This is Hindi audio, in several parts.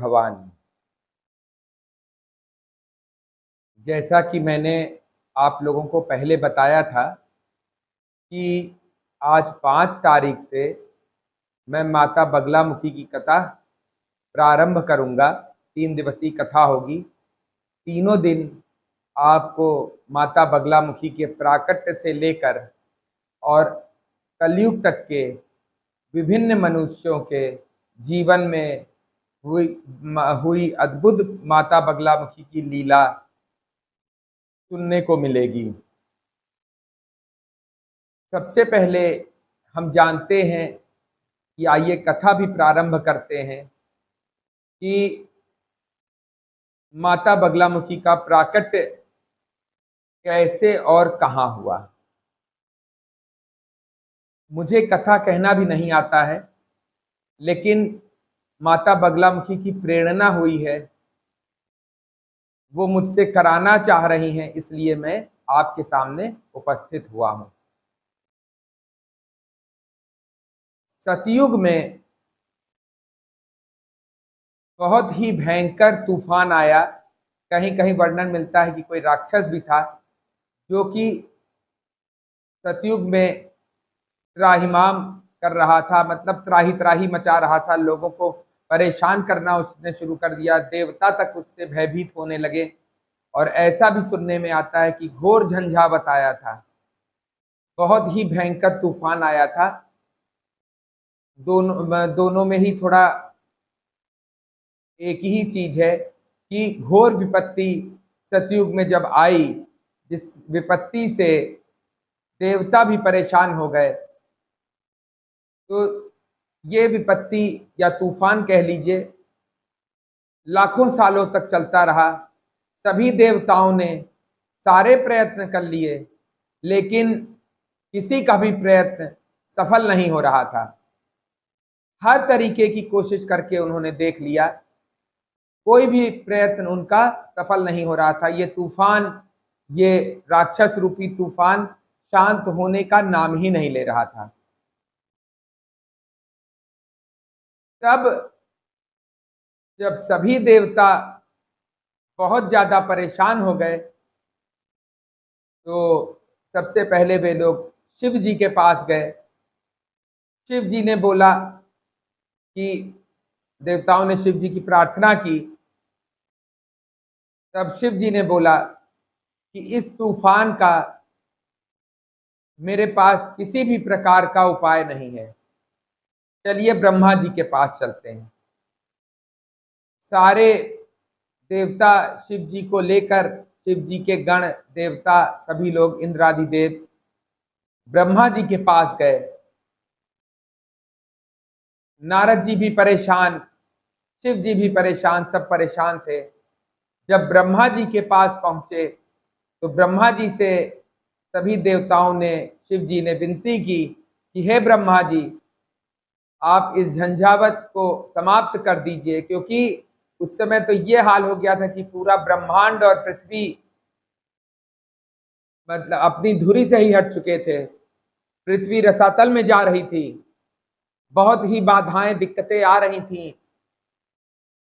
भवानी। जैसा कि मैंने आप लोगों को पहले बताया था कि आज 5 तारीख से मैं माता बगलामुखी की कथा प्रारंभ करूंगा। 3 दिवसीय कथा होगी। तीनों दिन आपको माता बगलामुखी के प्राकट्य से लेकर और कलयुग तक के विभिन्न मनुष्यों के जीवन में हुई अद्भुत माता बगलामुखी की लीला सुनने को मिलेगी। सबसे पहले हम जानते हैं कि आइए कथा भी प्रारंभ करते हैं कि माता बगलामुखी का प्राकट्य कैसे और कहाँ हुआ। मुझे कथा कहना भी नहीं आता है, लेकिन माता बगलामुखी की प्रेरणा हुई है, वो मुझसे कराना चाह रही हैं, इसलिए मैं आपके सामने उपस्थित हुआ हूं। सतयुग में बहुत ही भयंकर तूफान आया। कहीं कहीं वर्णन मिलता है कि कोई राक्षस भी था जो कि सतयुग में त्राहिमाम कर रहा था, मतलब त्राही त्राही मचा रहा था। लोगों को परेशान करना उसने शुरू कर दिया। देवता तक उससे भयभीत होने लगे। और ऐसा भी सुनने में आता है कि घोर झंझावत आया था, बहुत ही भयंकर तूफान आया था। दोनों में ही थोड़ा एक ही चीज है कि घोर विपत्ति सतयुग में जब आई, जिस विपत्ति से देवता भी परेशान हो गए, तो ये विपत्ति या तूफान कह लीजिए लाखों सालों तक चलता रहा। सभी देवताओं ने सारे प्रयत्न कर लिए, लेकिन किसी का भी प्रयत्न सफल नहीं हो रहा था। हर तरीके की कोशिश करके उन्होंने देख लिया, कोई भी प्रयत्न उनका सफल नहीं हो रहा था। ये तूफान, ये राक्षस रूपी तूफान शांत होने का नाम ही नहीं ले रहा था। तब जब सभी देवता बहुत ज्यादा परेशान हो गए, तो सबसे पहले वे लोग शिव जी के पास गए। शिव जी ने बोला कि देवताओं ने शिव जी की प्रार्थना की। तब शिव जी ने बोला कि इस तूफान का मेरे पास किसी भी प्रकार का उपाय नहीं है, चलिए ब्रह्मा जी के पास चलते हैं। सारे देवता शिव जी को लेकर, शिव जी के गण देवता सभी लोग, इंद्रादि देव ब्रह्मा जी के पास गए। नारद जी भी परेशान, शिव जी भी परेशान, सब परेशान थे। जब ब्रह्मा जी के पास पहुंचे तो ब्रह्मा जी से सभी देवताओं ने, शिव जी ने विनती की कि हे ब्रह्मा जी, आप इस झंझावत को समाप्त कर दीजिए, क्योंकि उस समय तो ये हाल हो गया था कि पूरा ब्रह्मांड और पृथ्वी मतलब अपनी धुरी से ही हट चुके थे। पृथ्वी रसातल में जा रही थी, बहुत ही बाधाएं, दिक्कतें आ रही थी,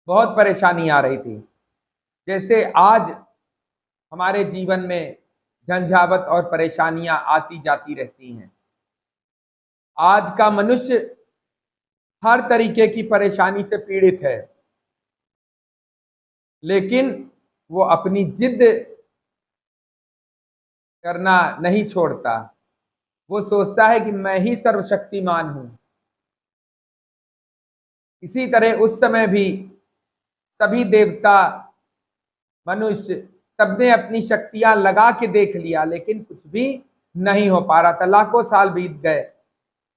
बहुत परेशानी आ रही थी। जैसे आज हमारे जीवन में झंझावत और परेशानियां आती जाती रहती हैं। आज का मनुष्य हर तरीके की परेशानी से पीड़ित है, लेकिन वो अपनी जिद करना नहीं छोड़ता। वो सोचता है कि मैं ही सर्वशक्तिमान हूं। इसी तरह उस समय भी सभी देवता, मनुष्य, सबने अपनी शक्तियां लगा के देख लिया, लेकिन कुछ भी नहीं हो पा रहा था। लाखों साल बीत गए,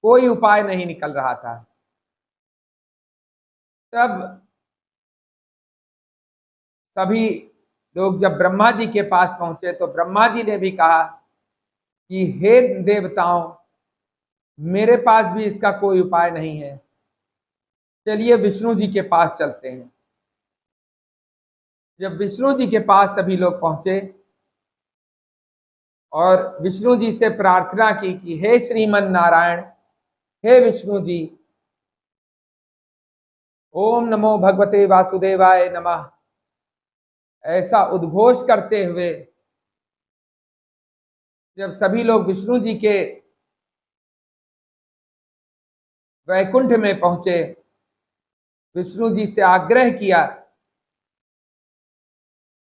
कोई उपाय नहीं निकल रहा था। तब सभी लोग जब ब्रह्मा जी के पास पहुंचे तो ब्रह्मा जी ने भी कहा कि हे देवताओं, मेरे पास भी इसका कोई उपाय नहीं है, चलिए विष्णु जी के पास चलते हैं। जब विष्णु जी के पास सभी लोग पहुंचे और विष्णु जी से प्रार्थना की कि हे श्रीमन नारायण, हे विष्णु जी, ओम नमो भगवते वासुदेवाय नमः ऐसा उद्घोष करते हुए जब सभी लोग विष्णु जी के वैकुंठ में पहुंचे, विष्णु जी से आग्रह किया,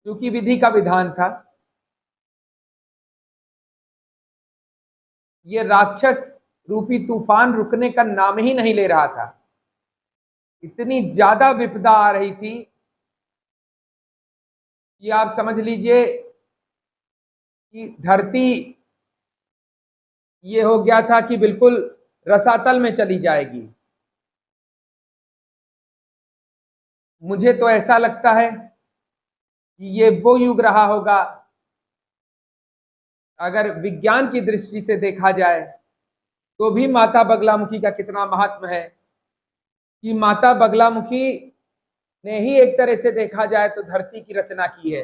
क्योंकि विधि का विधान था, ये राक्षस रूपी तूफान रुकने का नाम ही नहीं ले रहा था। इतनी ज्यादा विपदा आ रही थी कि आप समझ लीजिए कि धरती ये हो गया था कि बिल्कुल रसातल में चली जाएगी। मुझे तो ऐसा लगता है कि ये वो युग रहा होगा, अगर विज्ञान की दृष्टि से देखा जाए तो भी माता बगलामुखी का कितना महात्म है कि माता बगलामुखी ने ही एक तरह से देखा जाए तो धरती की रचना की है।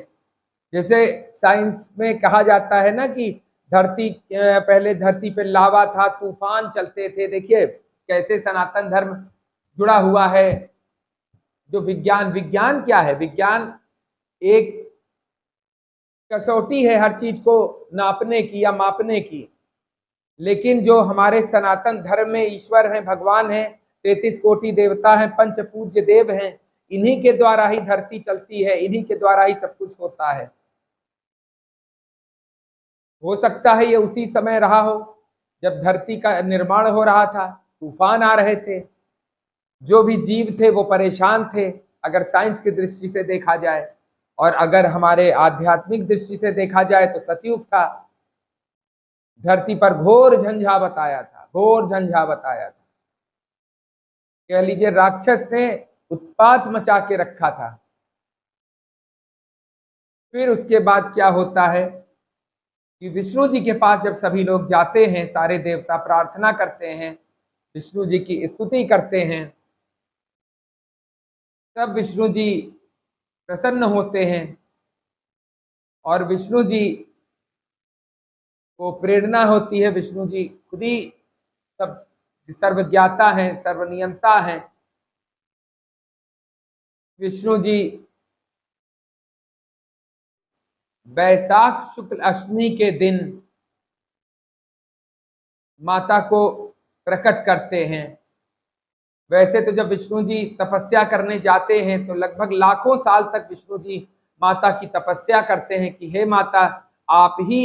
जैसे साइंस में कहा जाता है ना कि धरती पहले धरती पे लावा था, तूफान चलते थे। देखिए कैसे सनातन धर्म जुड़ा हुआ है। जो विज्ञान विज्ञान क्या है? विज्ञान एक कसौटी है हर चीज को नापने की या मापने की। लेकिन जो हमारे सनातन धर्म में ईश्वर हैं, भगवान हैं, 33 कोटि देवता हैं, पंच पूज्य देव हैं, इन्हीं के द्वारा ही धरती चलती है, इन्हीं के द्वारा ही सब कुछ होता है। हो सकता है ये उसी समय रहा हो जब धरती का निर्माण हो रहा था, तूफान आ रहे थे, जो भी जीव थे वो परेशान थे, अगर साइंस की दृष्टि से देखा जाए। और अगर हमारे आध्यात्मिक दृष्टि से देखा जाए तो सतयुग था। धरती पर घोर झंझावत आया था, घोर झंझावत आया था। कह लीजिए राक्षस ने उत्पात मचा के रखा था। फिर उसके बाद क्या होता है कि विष्णु जी के पास जब सभी लोग जाते हैं, सारे देवता प्रार्थना करते हैं, विष्णु जी की स्तुति करते हैं, तब विष्णु जी प्रसन्न होते हैं और विष्णु जी को प्रेरणा होती है। विष्णु जी खुद ही सब सर्वज्ञाता हैं, सर्वनियंता हैं। विष्णु जी वैशाख शुक्ल अष्टमी के दिन माता को प्रकट करते हैं। वैसे तो जब विष्णु जी तपस्या करने जाते हैं तो लगभग लाखों साल तक विष्णु जी माता की तपस्या करते हैं कि हे माता, आप ही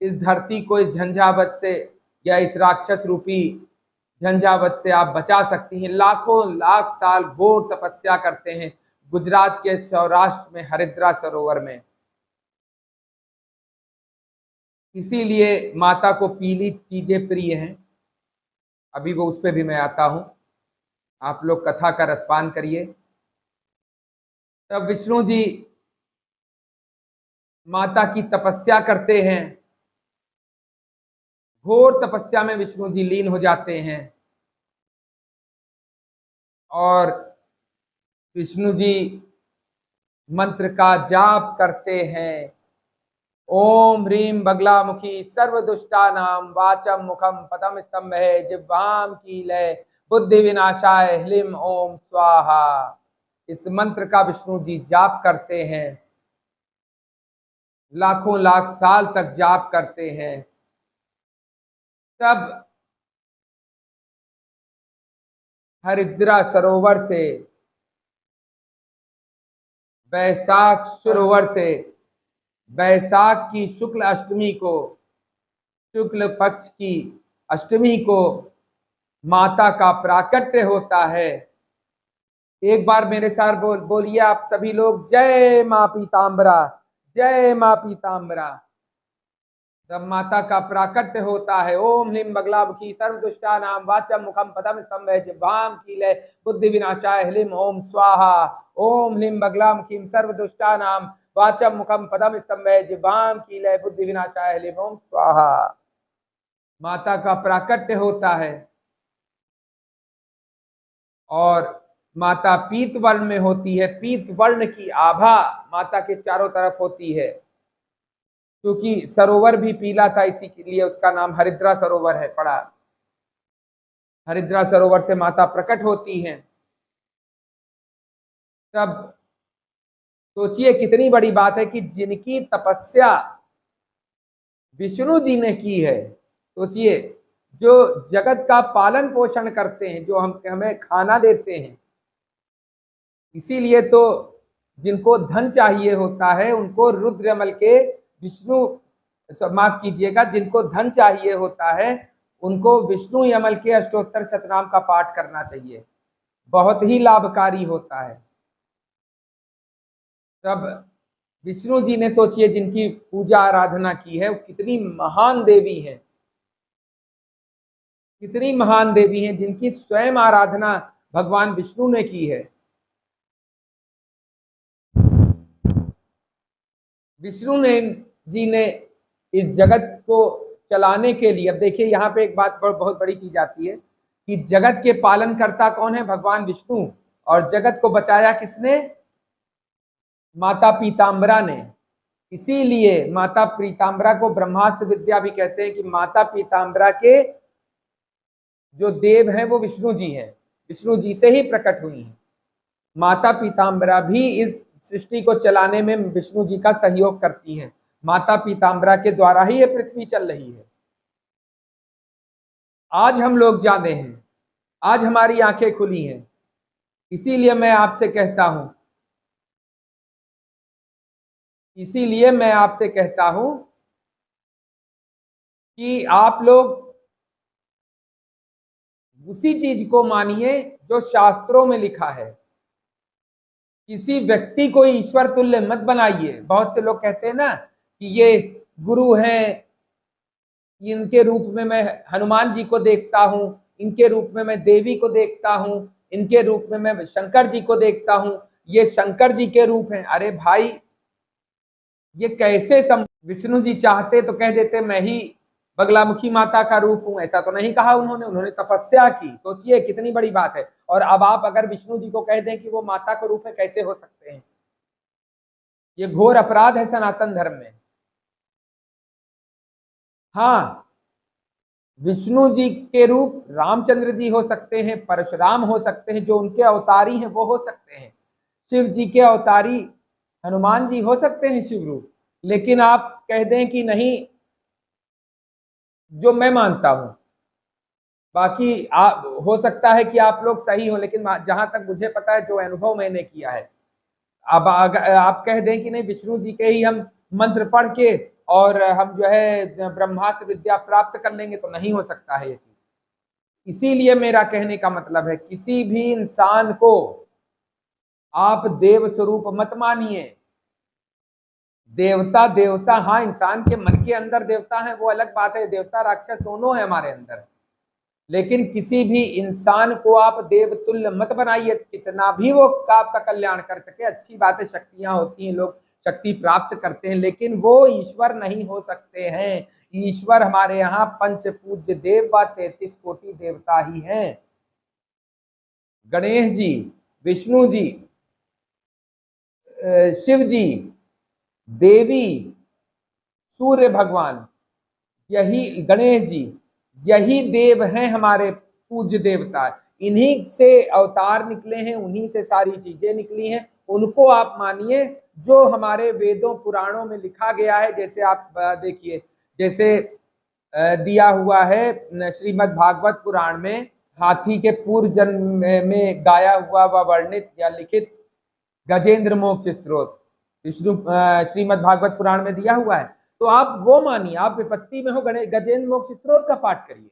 इस धरती को इस झंझावत से या इस राक्षस रूपी झंझावत से आप बचा सकती हैं। लाखों लाख साल घोर तपस्या करते हैं गुजरात के सौराष्ट्र में हरिद्रा सरोवर में। इसीलिए माता को पीली चीजें प्रिय हैं। अभी वो उस पर भी मैं आता हूं, आप लोग कथा का रसपान करिए। तब विष्णु जी माता की तपस्या करते हैं, घोर तपस्या में विष्णु जी लीन हो जाते हैं और विष्णु जी मंत्र का जाप करते हैं। ओम ह्रीम बगलामुखी सर्वदुष्टानाम वाचम मुखम पदम स्तंभ है जिह्वाम कीलय बुद्धि विनाशाय ह्लीम ओम स्वाहा। इस मंत्र का विष्णु जी जाप करते हैं, लाखों लाख साल तक जाप करते हैं। तब हरिद्रा सरोवर से, वैशाख सरोवर से वैशाख की शुक्ल अष्टमी को, शुक्ल पक्ष की अष्टमी को माता का प्राकट्य होता है। एक बार मेरे साथ बोलिए आप सभी लोग, जय मां पीताम्बरा, जय मां पीताम्बरा। जब माता का प्राकट्य होता है, ओम ह्लीम बगलामुखी सर्वदुष्टानाम वाचम मुखम पदम स्तंभे जिह्वाम कीलय बुद्धि विनाशाय ह्लीम ओम स्वाहा। ओम ह्लीम बगलामुखी सर्वदुष्टानाम वाचम मुखम पदम स्तंभे जिह्वाम कीलय बुद्धि विनाशाय ह्लीम ओम स्वाहा। माता का प्राकट्य होता है और माता पीत वर्ण में होती है। पीत वर्ण की आभा माता के चारों तरफ होती है, क्योंकि सरोवर भी पीला था, इसी के लिए उसका नाम हरिद्रा सरोवर है पड़ा। हरिद्रा सरोवर से माता प्रकट होती हैं तब सोचिए कितनी बड़ी बात है कि जिनकी तपस्या विष्णु जी ने की है, सोचिए, जो जगत का पालन पोषण करते हैं, जो हमें खाना देते हैं, इसीलिए तो जिनको धन चाहिए होता है उनको रुद्रमल के विष्णु, माफ कीजिएगा, जिनको धन चाहिए होता है उनको विष्णु यमल के अष्टोत्तर शतनाम का पाठ करना चाहिए, बहुत ही लाभकारी होता है। तब विष्णु जी ने, सोचिए, जिनकी पूजा आराधना की है, वो कितनी महान देवी है, कितनी महान देवी हैं, जिनकी स्वयं आराधना भगवान विष्णु ने की है। विष्णु ने जी ने इस जगत को चलाने के लिए, अब देखिए यहाँ पे एक बात बहुत बड़ी चीज आती है कि जगत के पालन करता कौन है? भगवान विष्णु। और जगत को बचाया किसने? माता पीताम्बरा ने। इसीलिए माता पीताम्बरा को ब्रह्मास्त्र विद्या भी कहते हैं कि माता पीताम्बरा के जो देव हैं वो विष्णु जी हैं, विष्णु जी से ही प्रकट हुई हैं। माता पीताम्बरा भी इस सृष्टि को चलाने में विष्णु जी का सहयोग करती हैं। माता पीताम्बरा के द्वारा ही ये पृथ्वी चल रही है। आज हम लोग जाने हैं, आज हमारी आंखें खुली हैं। इसीलिए मैं आपसे कहता हूं, इसीलिए मैं आपसे कहता हूं कि आप लोग उसी चीज को मानिए जो शास्त्रों में लिखा है। किसी व्यक्ति को ईश्वर तुल्य मत बनाइए। बहुत से लोग कहते हैं ना कि ये गुरु हैं, इनके रूप में मैं हनुमान जी को देखता हूं, इनके रूप में मैं देवी को देखता हूं, इनके रूप में मैं शंकर जी को देखता हूं, ये शंकर जी के रूप हैं। अरे भाई, ये कैसे विष्णु जी चाहते तो कह देते मैं ही बगलामुखी माता का रूप हूं, ऐसा तो नहीं कहा उन्होंने। उन्होंने तपस्या की, सोचिए कितनी बड़ी बात है। और अब आप अगर विष्णु जी को कह दें कि वो माता का रूप है, कैसे हो सकते हैं? ये घोर अपराध है सनातन धर्म में। हाँ, विष्णु जी के रूप रामचंद्र जी हो सकते हैं, परशुराम हो सकते हैं, जो उनके अवतारी हैं वो हो सकते हैं, शिव जी के अवतारी हनुमान जी हो सकते हैं शिव रूप। लेकिन आप कह दें कि नहीं, जो मैं मानता हूं, बाकी आप हो सकता है कि आप लोग सही हो, लेकिन जहां तक मुझे पता है, जो अनुभव मैंने किया है, अब अगर आप कह दें कि नहीं विष्णु जी के ही हम मंत्र पढ़ के और हम जो है ब्रह्मास्त्र विद्या प्राप्त कर लेंगे, तो नहीं हो सकता है ये चीज। इसीलिए मेरा कहने का मतलब है, किसी भी इंसान को आप देव स्वरूप मत मानिए। देवता देवता, हाँ, इंसान के मन के अंदर देवता है, वो अलग बात है, देवता राक्षस दोनों है हमारे अंदर। लेकिन किसी भी इंसान को आप देवतुल्य मत बनाइए। कितना भी वो आपका कल्याण कर सके, अच्छी बातें, शक्तियां होती हैं, लोग शक्ति प्राप्त करते हैं, लेकिन वो ईश्वर नहीं हो सकते हैं। ईश्वर हमारे यहाँ पंच पूज्य देव व 33 कोटि देवता ही हैं। गणेश जी, विष्णु जी, शिव जी, देवी, सूर्य भगवान, यही गणेश जी, यही देव हैं हमारे पूज्य देवता। इन्हीं से अवतार निकले हैं, उन्हीं से सारी चीजें निकली हैं। उनको आप मानिए जो हमारे वेदों पुराणों में लिखा गया है। जैसे आप देखिए, जैसे दिया हुआ है श्रीमद् भागवत पुराण में, हाथी के पूर्व जन्म में गाया हुआ व वर्णित या लिखित गजेंद्र मोक्ष स्तोत्र विष्णु श्रीमद् भागवत पुराण में दिया हुआ है। तो आप वो मानिए, आप विपत्ति में हो, गजेंद्र मोक्ष स्तोत्र का पाठ करिए।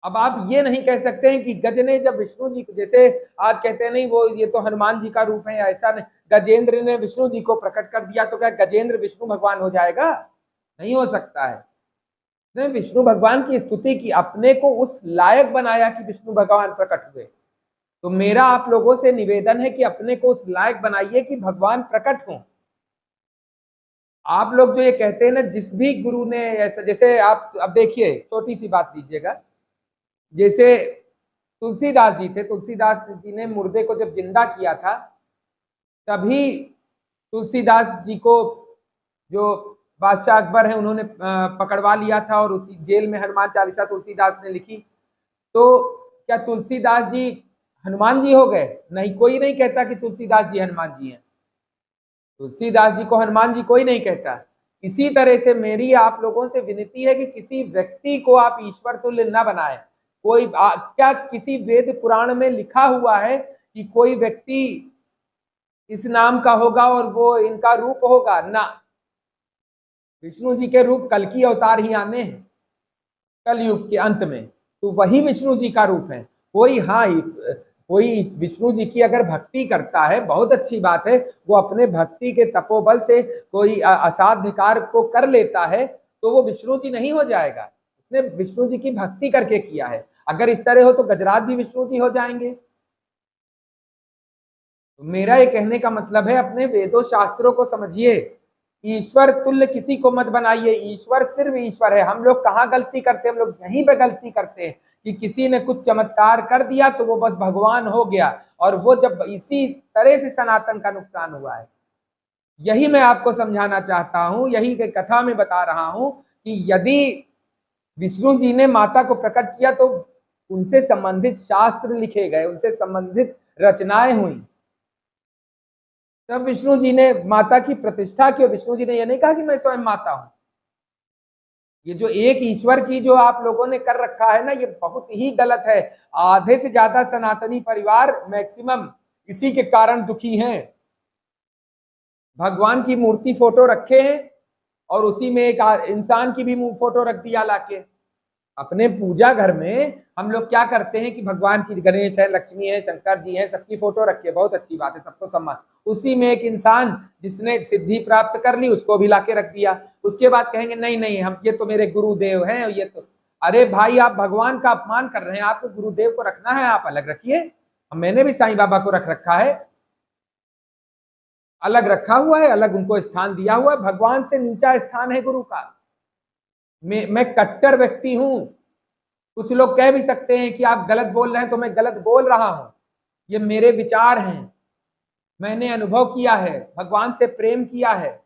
अब आप ये नहीं कह सकते हैं कि गज ने जब विष्णु जी को, जैसे आज कहते हैं नहीं वो ये तो हनुमान जी का रूप है, ऐसा नहीं, गजेंद्र ने विष्णु जी को प्रकट कर दिया तो क्या गजेंद्र विष्णु भगवान हो जाएगा? नहीं हो सकता है। ने विष्णु भगवान की स्तुति की, अपने को उस लायक बनाया कि विष्णु भगवान प्रकट हुए। तो मेरा आप लोगों से निवेदन है कि अपने को उस लायक बनाइए कि भगवान प्रकट हों। आप लोग जो ये कहते हैं ना, जिस भी गुरु ने ऐसा, जैसे आप अब देखिए, छोटी सी बात लीजिएगा, जैसे तुलसीदास जी थे, तुलसीदास जी ने मुर्दे को जब जिंदा किया था, तभी तुलसीदास जी को जो बादशाह अकबर है उन्होंने पकड़वा लिया था और उसी जेल में हनुमान चालीसा तुलसीदास ने लिखी। तो क्या तुलसीदास जी हनुमान जी हो गए? नहीं, कोई नहीं कहता कि तुलसीदास जी हनुमान जी हैं। तुलसीदास जी को हनुमान जी कोई नहीं कहता। इसी तरह से मेरी आप लोगों से विनती है कि किसी व्यक्ति को आप ईश्वर तुल्य न बनाए। क्या किसी वेद पुराण में लिखा हुआ है कि कोई व्यक्ति इस नाम का होगा और वो इनका रूप होगा? ना, विष्णु जी के रूप कल की अवतार ही आने हैं, कल युग के अंत में, तो वही विष्णु जी का रूप है। कोई, हाँ, कोई विष्णु जी की अगर भक्ति करता है, बहुत अच्छी बात है, वो अपने भक्ति के तपोबल से कोई असाध्य कार्य को कर लेता है, तो वो विष्णु जी नहीं हो जाएगा। उसने विष्णु जी की भक्ति करके किया है। अगर इस तरह हो तो गजराज भी विष्णु जी हो जाएंगे। तो मेरा ये कहने का मतलब है, अपने वेदों शास्त्रों को समझिए। ईश्वर तुल्य किसी को मत बनाइए। ईश्वर सिर्फ ईश्वर है। हम लोग कहाँ गलती करते हैं? हम लोग यहीं पे गलती करते हैं कि किसी ने कुछ चमत्कार कर दिया तो वो बस भगवान हो गया, और वो जब इसी तरह से सनातन का नुकसान हुआ है। यही मैं आपको समझाना चाहता हूं, यही के कथा में बता रहा हूं कि यदि विष्णु जी ने माता को प्रकट किया तो उनसे संबंधित शास्त्र लिखे गए, उनसे संबंधित रचनाएं हुई, तब विष्णु जी ने माता की प्रतिष्ठा की। विष्णु जी ने यह नहीं कहा कि मैं स्वयं माता हूं। ये जो एक ईश्वर की जो आप लोगों ने कर रखा है ना, ये बहुत ही गलत है। आधे से ज्यादा सनातनी परिवार मैक्सिमम इसी के कारण दुखी हैं। भगवान की मूर्ति फोटो रखे हैं और उसी में एक इंसान की भी फोटो रख दिया लाके। अपने पूजा घर में हम लोग क्या करते हैं कि भगवान की, गणेश है, लक्ष्मी है, शंकर जी है, सबकी फोटो रखी है, बहुत अच्छी बात है, सबको सम्मान। उसी में एक इंसान जिसने सिद्धि प्राप्त कर ली उसको भी लाके रख दिया। उसके बाद कहेंगे नहीं नहीं, हम, ये तो मेरे गुरुदेव हैं, ये तो। अरे भाई, आप भगवान का अपमान कर रहे हैं। आपको गुरुदेव को रखना है, आप अलग रखिए। मैंने भी साईं बाबा को रख रखा है, अलग रखा हुआ है, अलग उनको स्थान दिया हुआ है। भगवान से नीचा स्थान है गुरु का। मैं कट्टर व्यक्ति हूं। कुछ लोग कह भी सकते हैं कि आप गलत बोल रहे हैं, तो मैं गलत बोल रहा हूं। ये मेरे विचार हैं, मैंने अनुभव किया है, भगवान से प्रेम किया है।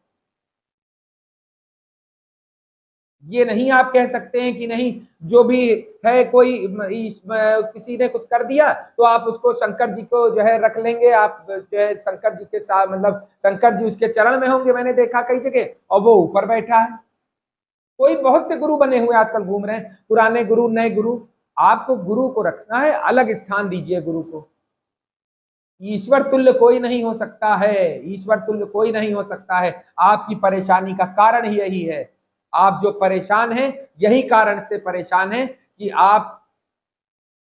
ये नहीं आप कह सकते हैं कि नहीं, जो भी है, कोई किसी ने कुछ कर दिया तो आप उसको शंकर जी को जो है रख लेंगे। आप जो है शंकर जी के साथ, मतलब शंकर जी उसके चरण में होंगे। मैंने देखा कई जगह, और वो ऊपर बैठा है। कोई, बहुत से गुरु बने हुए आजकल घूम रहे हैं, पुराने गुरु, नए गुरु। आपको गुरु को रखना है, अलग स्थान दीजिए गुरु को। ईश्वर तुल्य कोई नहीं हो सकता है, ईश्वर तुल्य कोई नहीं हो सकता है। आपकी परेशानी का कारण ही यही है। आप जो परेशान हैं, यही कारण से परेशान हैं कि आप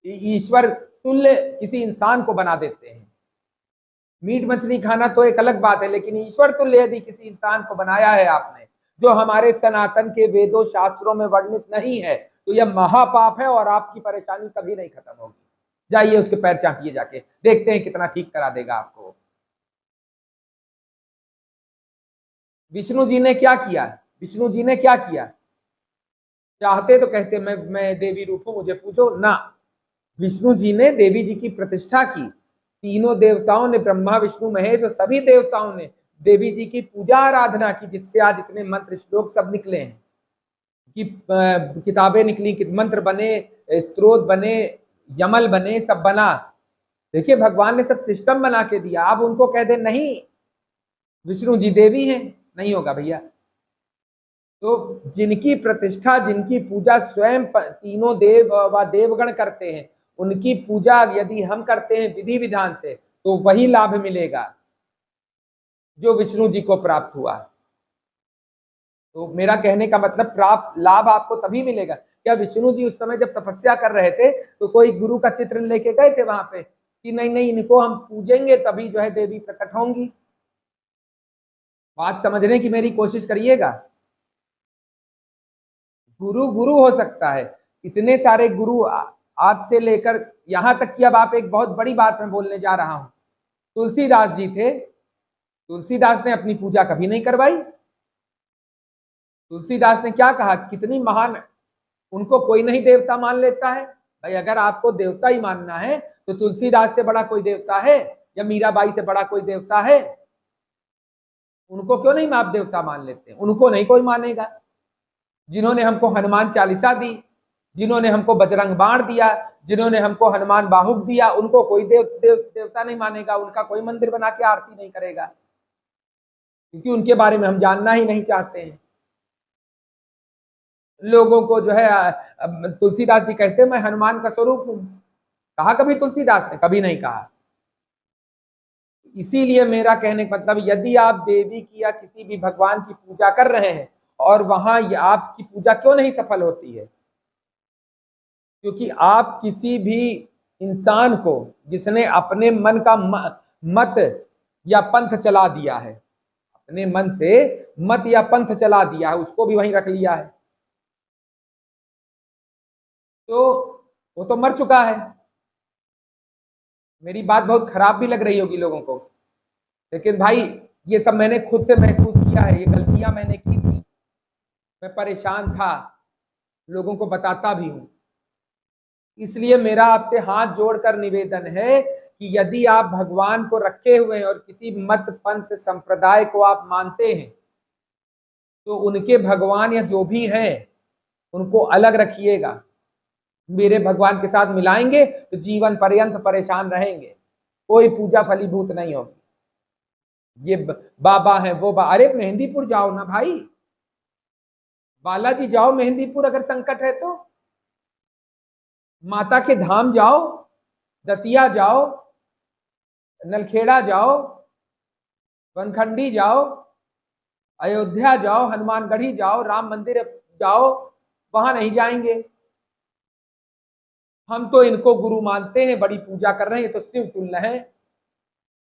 ईश्वर तुल्य किसी इंसान को बना देते हैं। मीट मछली खाना तो एक अलग बात है, लेकिन ईश्वर तुल्य यदि किसी इंसान को बनाया है आपने, जो हमारे सनातन के वेदों शास्त्रों में वर्णित नहीं है, तो यह महापाप है और आपकी परेशानी कभी नहीं खत्म होगी। जाइए उसके पैर चापिए जाके, देखते हैं कितना ठीक करा देगा आपको। विष्णु जी ने क्या किया? विष्णु जी ने क्या किया? चाहते तो कहते मैं देवी रूप हूं, मुझे पूजो ना। विष्णु जी ने देवी जी की प्रतिष्ठा की। तीनों देवताओं ने, ब्रह्मा विष्णु महेश और सभी देवताओं ने देवी जी की पूजा आराधना की, जिससे आज इतने मंत्र श्लोक सब निकले हैं, कि किताबें निकली, मंत्र बने, स्त्रोत बने, यमल बने, सब बना। देखिए, भगवान ने सब सिस्टम बना के दिया। आप उनको कह दे नहीं विष्णु जी देवी हैं, नहीं होगा भैया। तो जिनकी प्रतिष्ठा, जिनकी पूजा स्वयं तीनों देव व देवगण करते हैं, उनकी पूजा यदि हम करते हैं विधि विधान से, तो वही लाभ मिलेगा जो विष्णु जी को प्राप्त हुआ। तो मेरा कहने का मतलब, प्राप्त लाभ आपको तभी मिलेगा। क्या विष्णु जी उस समय जब तपस्या कर रहे थे तो कोई गुरु का चित्र लेके गए थे वहां पे कि नहीं नहीं, इनको हम पूजेंगे तभी जो है देवी प्रकट होंगी? बात समझने की मेरी कोशिश करिएगा। गुरु गुरु हो सकता है, इतने सारे गुरु आज से लेकर यहां तक कि अब आप, एक बहुत बड़ी बात मैं बोलने जा रहा हूं। तुलसीदास जी थे, तुलसीदास ने अपनी पूजा कभी नहीं करवाई। तुलसीदास ने क्या कहा? कितनी महान, उनको कोई नहीं देवता मान लेता है। भाई, अगर आपको देवता ही मानना है तो तुलसीदास से बड़ा कोई देवता है, या मीराबाई से बड़ा कोई देवता है? उनको क्यों नहीं आप देवता मान लेते? उनको नहीं कोई मानेगा। जिन्होंने हमको हनुमान चालीसा दी, जिन्होंने हमको बजरंग बाण दिया, जिन्होंने हमको हनुमान बाहुक दिया, उनको कोई देवता नहीं मानेगा, उनका कोई मंदिर बना के आरती नहीं करेगा, क्योंकि उनके बारे में हम जानना ही नहीं चाहते हैं। लोगों को जो है तुलसीदास जी कहते हैं मैं हनुमान का स्वरूप हूं। कहा कभी तुलसीदास ने? कभी नहीं कहा। इसीलिए मेरा कहने का मतलब, यदि आप देवी की या किसी भी भगवान की पूजा कर रहे हैं और वहां आपकी पूजा क्यों नहीं सफल होती है? क्योंकि आप किसी भी इंसान को जिसने अपने मन का मत या पंथ चला दिया है, अपने मन से मत या पंथ चला दिया है, उसको भी वहीं रख लिया है, तो वो तो मर चुका है। मेरी बात बहुत खराब भी लग रही होगी लोगों को, लेकिन भाई ये सब मैंने खुद से महसूस किया है, ये गलतियां मैंने की थी, मैं परेशान था, लोगों को बताता भी हूं। इसलिए मेरा आपसे हाथ जोड़कर निवेदन है कि यदि आप भगवान को रखे हुए हैं और किसी मत पंथ संप्रदाय को आप मानते हैं, तो उनके भगवान या जो भी हैं उनको अलग रखिएगा। मेरे भगवान के साथ मिलाएंगे तो जीवन पर्यंत परेशान रहेंगे, कोई पूजा फलीभूत नहीं होगी। ये बाबा है वो अरे मेहंदीपुर जाओ ना भाई, बालाजी जाओ मेहंदीपुर, अगर संकट है तो माता के धाम जाओ, दतिया जाओ, नलखेड़ा जाओ, वनखंडी जाओ, अयोध्या जाओ, हनुमानगढ़ी जाओ, राम मंदिर जाओ, वहां नहीं जाएंगे। हम तो इनको गुरु मानते हैं, बड़ी पूजा कर रहे हैं, तो शिव तुल्य है।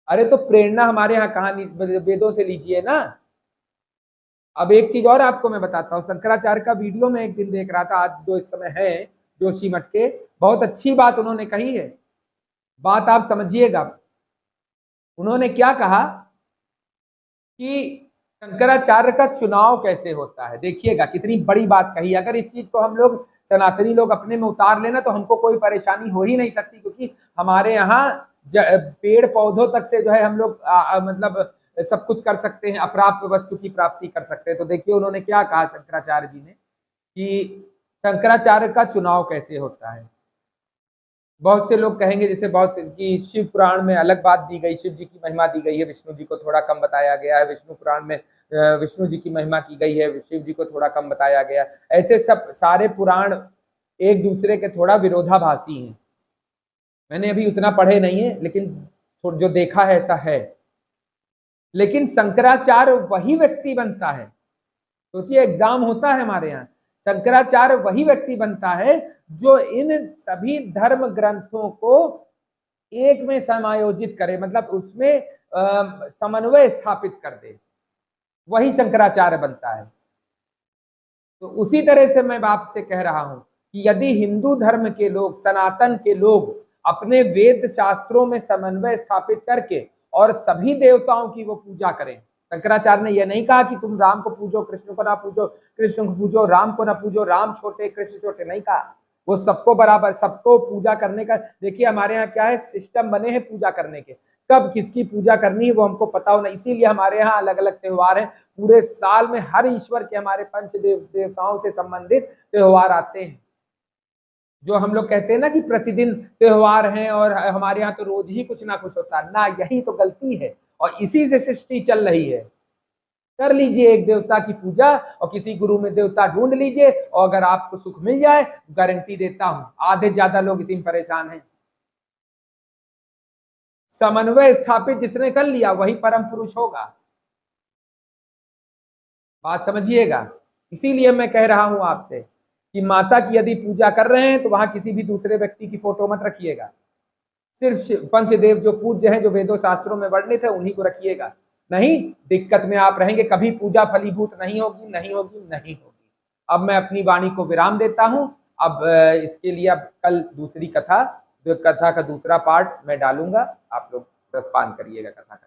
अरे तो प्रेरणा हमारे यहाँ कहानी वेदों से लीजिए ना। अब एक चीज और आपको मैं बताता हूँ, शंकराचार्य का वीडियो में एक दिन देख रहा था, आज जो इस समय है जोशी मठ के, बहुत अच्छी बात उन्होंने कही है, बात आप समझिएगा। उन्होंने क्या कहा कि शंकराचार्य का चुनाव कैसे होता है, देखिएगा कितनी बड़ी बात कही। अगर इस चीज को हम लोग सनातनी लोग अपने में उतार लेना तो हमको कोई परेशानी हो ही नहीं सकती, क्योंकि हमारे यहाँ पेड़ पौधों तक से जो है हम लोग मतलब सब कुछ कर सकते हैं, अप्राप्त वस्तु की प्राप्ति कर सकते हैं। तो देखिए उन्होंने क्या कहा शंकराचार्य जी ने कि शंकराचार्य का चुनाव कैसे होता है। बहुत से लोग कहेंगे जैसे बहुत से कि शिव पुराण में अलग बात दी गई, शिव जी की महिमा दी गई है, विष्णु जी को थोड़ा कम बताया गया है, विष्णु पुराण में विष्णु जी की महिमा की गई है, शिव जी को थोड़ा कम बताया गया। ऐसे सब सारे पुराण एक दूसरे के थोड़ा विरोधाभासी हैं। मैंने अभी उतना पढ़े नहीं है, लेकिन जो देखा है ऐसा है। लेकिन शंकराचार्य वही व्यक्ति बनता है, सोचिए एग्जाम होता है हमारे यहाँ, शंकराचार्य वही व्यक्ति बनता है जो इन सभी धर्म ग्रंथों को एक में समायोजित करे, मतलब उसमें समन्वय स्थापित कर दे, वही शंकराचार्य बनता है। तो उसी तरह से मैं आपसे कह रहा हूं कि यदि हिंदू धर्म के लोग, सनातन के लोग अपने वेद शास्त्रों में समन्वय स्थापित करके और सभी देवताओं की वो पूजा करें। शंकराचार्य ने यह नहीं कहा कि तुम राम को पूजो, कृष्ण को ना पूजो, कृष्ण को पूजो, राम को ना पूजो, राम छोटे कृष्ण छोटे, नहीं कहा। वो सबको बराबर, सबको पूजा करने का, देखिए हमारे यहाँ क्या है, सिस्टम बने हैं पूजा करने के, कब किसकी पूजा करनी है वो हमको पता होना। इसीलिए हमारे यहाँ अलग अलग त्योहार हैं, पूरे साल में हर ईश्वर के हमारे पंच देवताओं से संबंधित त्योहार आते हैं। जो हम लोग कहते हैं ना कि प्रतिदिन त्योहार हैं और हमारे यहाँ तो रोज ही कुछ ना कुछ होता है ना, यही तो गलती है और इसी से सृष्टि चल रही है। कर लीजिए एक देवता की पूजा और किसी गुरु में देवता ढूंढ लीजिए, और अगर आपको सुख मिल जाए, गारंटी देता हूं आधे ज्यादा लोग इसी में परेशान हैं। समन्वय स्थापित जिसने कर लिया वही परम पुरुष होगा, बात समझिएगा। इसीलिए मैं कह रहा हूं आपसे कि माता की यदि पूजा कर रहे हैं तो वहां किसी भी दूसरे व्यक्ति की फोटो मत रखिएगा, सिर्फ पंचदेव जो पूज्य हैं, जो वेदों शास्त्रों में वर्णित है, उन्हीं को रखिएगा। नहीं, दिक्कत में आप रहेंगे, कभी पूजा फलीभूत नहीं होगी, नहीं होगी, नहीं होगी। अब मैं अपनी वाणी को विराम देता हूं। अब इसके लिए अब कल दूसरी कथा, जो कथा का दूसरा पार्ट मैं डालूंगा, आप लोग रसपान करिएगा कथा का।